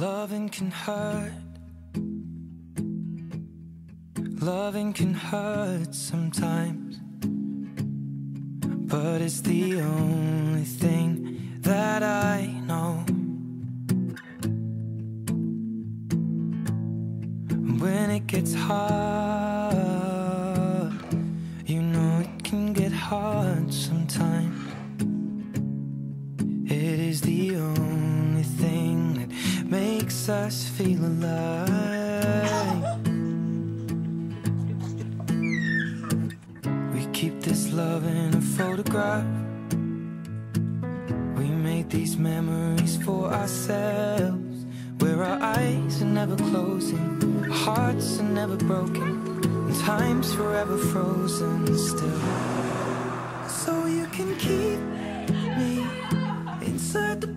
Loving can hurt. Loving can hurt sometimes, but it's the only thing that I know. When it gets hard, you know it can get hard sometimes. It is the only thing that makes us feel alive. We keep this love in a photograph. We made these memories for ourselves, where our eyes are never closing, our hearts are never broken, and time's forever frozen still. So you can keep me inside the